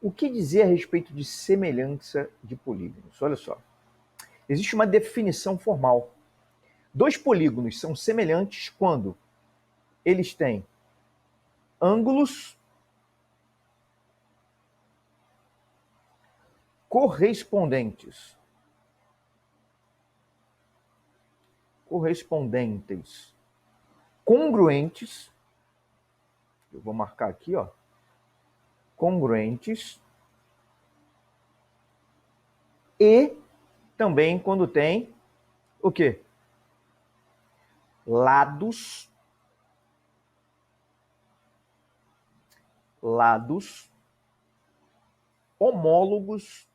O que dizer a respeito de semelhança de polígonos? Olha só. Existe uma definição formal. Dois polígonos são semelhantes quando eles têm ângulos correspondentes. Congruentes. Eu vou marcar aqui, ó. Congruentes. E também quando tem o quê? Lados homólogos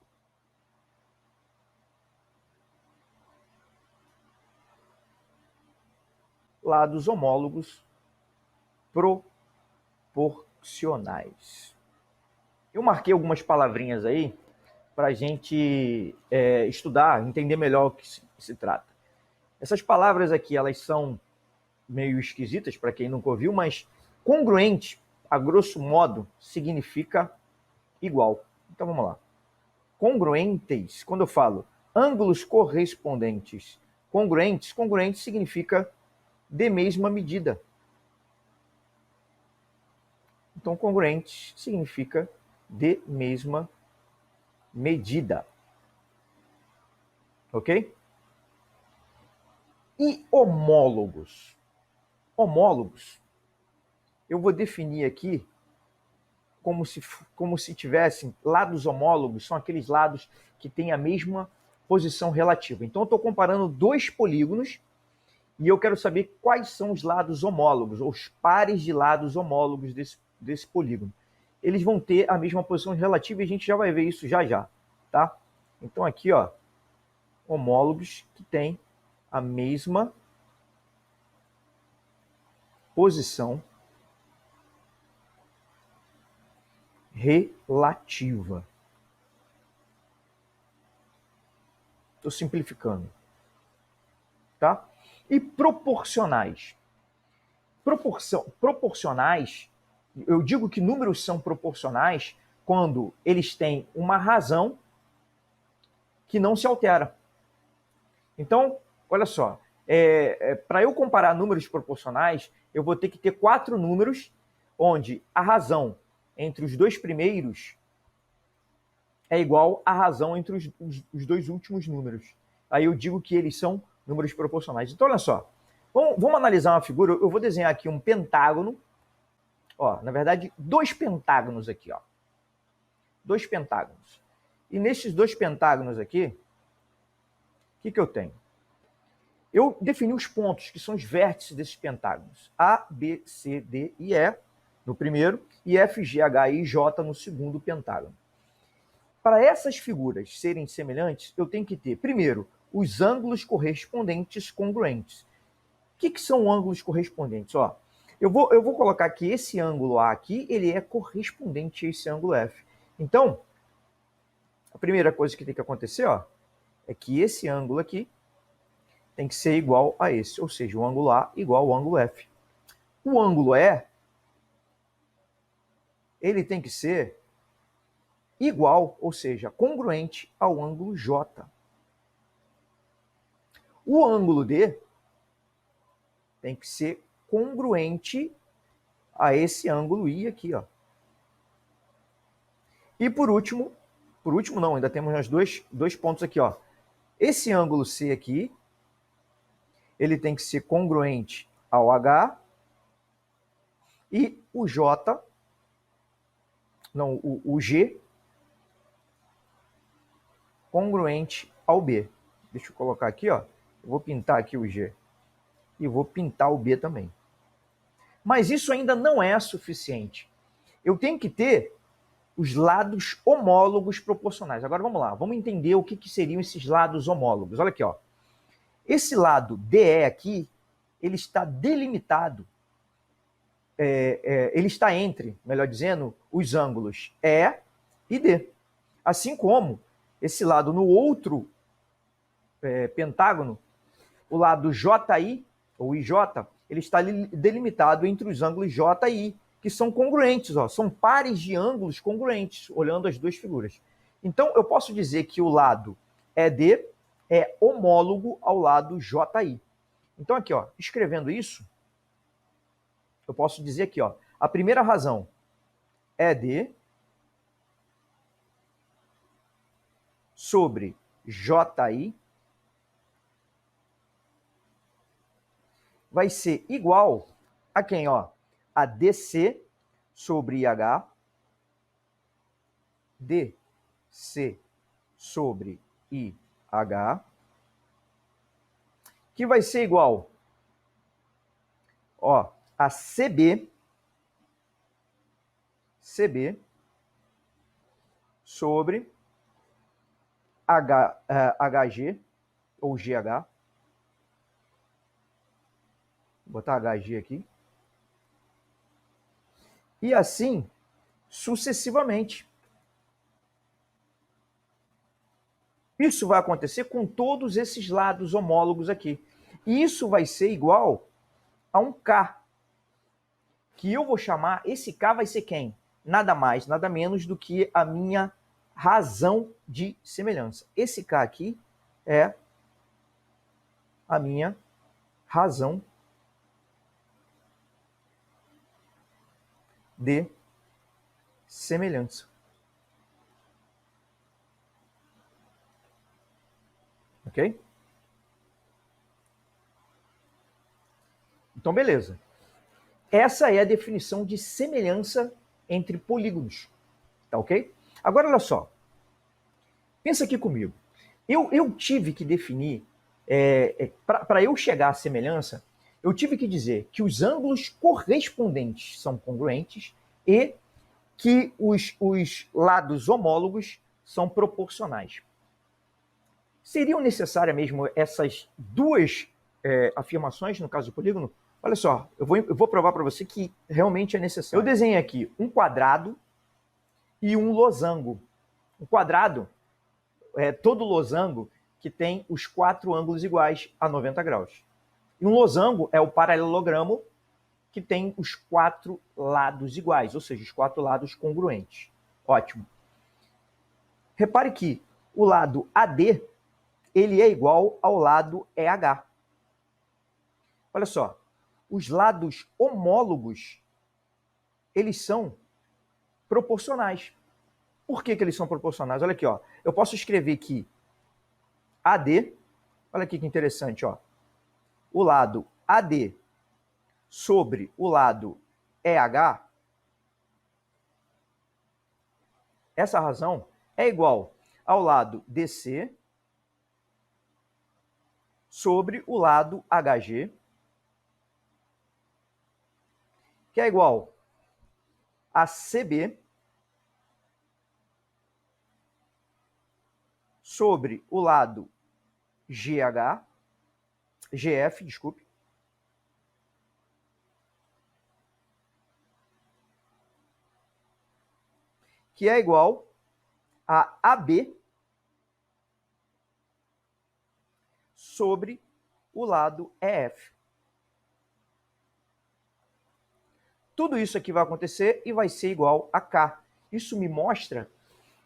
proporcionais. Eu marquei algumas palavrinhas aí para a gente estudar, entender melhor o que se trata. Essas palavras aqui, elas são meio esquisitas para quem nunca ouviu, mas congruente, a grosso modo, significa igual. Então vamos lá. Congruentes, quando eu falo ângulos correspondentes congruentes, congruente significa de mesma medida. Então, congruente significa de mesma medida. Ok? E homólogos? Homólogos, eu vou definir aqui como se tivessem lados homólogos, são aqueles lados que têm a mesma posição relativa. Então, eu estou comparando dois polígonos e eu quero saber quais são os lados homólogos, ou os pares de lados homólogos desse polígono. Eles vão ter a mesma posição relativa e a gente já vai ver isso já já, tá? Então aqui, ó, homólogos que têm a mesma posição relativa. Estou simplificando, tá? E proporcionais. Proporcionais, eu digo que números são proporcionais quando eles têm uma razão que não se altera. Então, olha só, para eu comparar números proporcionais, eu vou ter que ter 4 números onde a razão entre os dois primeiros é igual à razão entre os dois últimos números. Aí eu digo que eles são números proporcionais. Então, olha só, vamos analisar uma figura. Eu vou desenhar aqui um pentágono. Ó, na verdade, 2 pentágonos aqui, ó. 2 pentágonos. E nesses 2 pentágonos aqui, o que eu tenho? Eu defini os pontos, que são os vértices desses pentágonos. A, B, C, D e E no primeiro, e F, G, H, I, J no segundo pentágono. Para essas figuras serem semelhantes, eu tenho que ter, primeiro, os ângulos correspondentes congruentes. O que são ângulos correspondentes? Ó, eu vou colocar que esse ângulo A aqui, ele é correspondente a esse ângulo F. Então, a primeira coisa que tem que acontecer, ó, é que esse ângulo aqui tem que ser igual a esse, ou seja, o ângulo A igual ao ângulo F. O ângulo E, ele tem que ser igual, ou seja, congruente ao ângulo J. O ângulo D tem que ser congruente a esse ângulo I aqui, ó. E por último não, ainda temos os dois pontos aqui, ó. Esse ângulo C aqui, ele tem que ser congruente ao H e o J, não, o G, congruente ao B. Deixa eu colocar aqui, ó. Eu vou pintar aqui o G e vou pintar o B também. Mas isso ainda não é suficiente. Eu tenho que ter os lados homólogos proporcionais. Agora vamos lá, vamos entender o que seriam esses lados homólogos. Olha aqui, ó. Esse lado DE aqui, ele está delimitado, ele está entre, melhor dizendo, os ângulos E e D. Assim como esse lado no outro pentágono, o lado JI, ou IJ, ele está delimitado entre os ângulos J e I. que são congruentes, ó, são pares de ângulos congruentes, olhando as duas figuras. Então, eu posso dizer que o lado ED é homólogo ao lado JI. Então, aqui, ó, escrevendo isso, eu posso dizer aqui, ó, a primeira razão ED sobre JI vai ser igual a quem, ó? A DC sobre IH, DC sobre IH, que vai ser igual, ó, a CB sobre HG ou GH. Vou botar HG aqui. E assim sucessivamente. Isso vai acontecer com todos esses lados homólogos aqui. E isso vai ser igual a um K, que eu vou chamar, esse K vai ser quem? Nada mais, nada menos do que a minha razão de semelhança. Esse K aqui é a minha razão de semelhança. Ok? Então, beleza. Essa é a definição de semelhança entre polígonos. Tá ok? Agora, olha só. Pensa aqui comigo. Eu tive que definir, para eu chegar à semelhança, eu tive que dizer que os ângulos correspondentes são congruentes e que os lados homólogos são proporcionais. Seriam necessárias mesmo essas duas afirmações, no caso do polígono? Olha só, eu vou provar para você que realmente é necessário. Eu desenhei aqui um quadrado e um losango. Um quadrado é todo losango que tem os 4 ângulos iguais a 90 graus. E um losango é o paralelogramo que tem os 4 lados iguais, ou seja, os 4 lados congruentes. Ótimo. Repare que o lado AD ele é igual ao lado EH. Olha só, os lados homólogos, eles são proporcionais. Por que eles são proporcionais? Olha aqui, ó. Eu posso escrever que AD, olha aqui que interessante, ó. O lado AD sobre o lado EH, essa razão é igual ao lado DC sobre o lado HG, que é igual a CB sobre o lado GF, desculpe, que é igual a AB sobre o lado EF. Tudo isso aqui vai acontecer e vai ser igual a K. Isso me mostra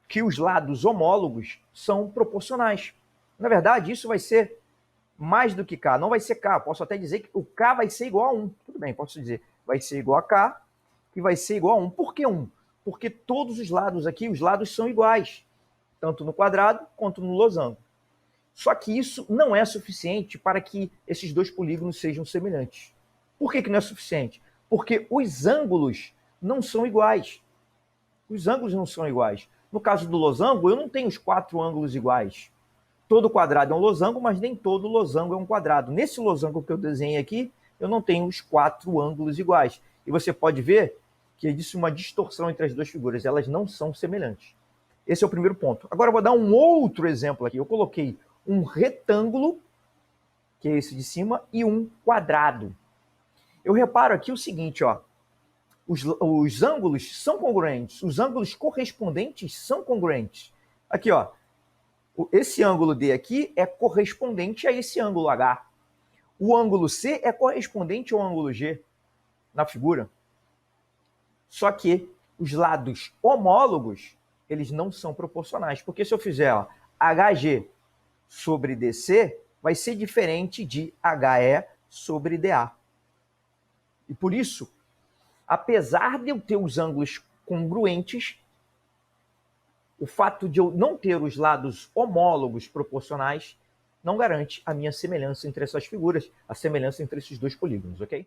que os lados homólogos são proporcionais. Na verdade, isso vai ser mais do que K. Não vai ser K. Posso até dizer que o K vai ser igual a 1. Tudo bem, posso dizer. Vai ser igual a K, que vai ser igual a 1. Por que 1? Porque todos os lados aqui, os lados são iguais. Tanto no quadrado quanto no losango. Só que isso não é suficiente para que esses dois polígonos sejam semelhantes. Por que não é suficiente? Porque os ângulos não são iguais. Os ângulos não são iguais. No caso do losango, eu não tenho os 4 ângulos iguais. Todo quadrado é um losango, mas nem todo losango é um quadrado. Nesse losango que eu desenhei aqui, eu não tenho os 4 ângulos iguais. E você pode ver que existe uma distorção entre as duas figuras. Elas não são semelhantes. Esse é o primeiro ponto. Agora eu vou dar um outro exemplo aqui. Eu coloquei um retângulo, que é esse de cima, e um quadrado. Eu reparo aqui o seguinte, ó. Os ângulos são congruentes. Os ângulos correspondentes são congruentes. Aqui, ó. Esse ângulo D aqui é correspondente a esse ângulo H. O ângulo C é correspondente ao ângulo G na figura. Só que os lados homólogos, eles não são proporcionais. Porque se eu fizer HG sobre DC, vai ser diferente de HE sobre DA. E por isso, apesar de eu ter os ângulos congruentes, o fato de eu não ter os lados homólogos proporcionais não garante a minha semelhança entre essas figuras, a semelhança entre esses dois polígonos, ok?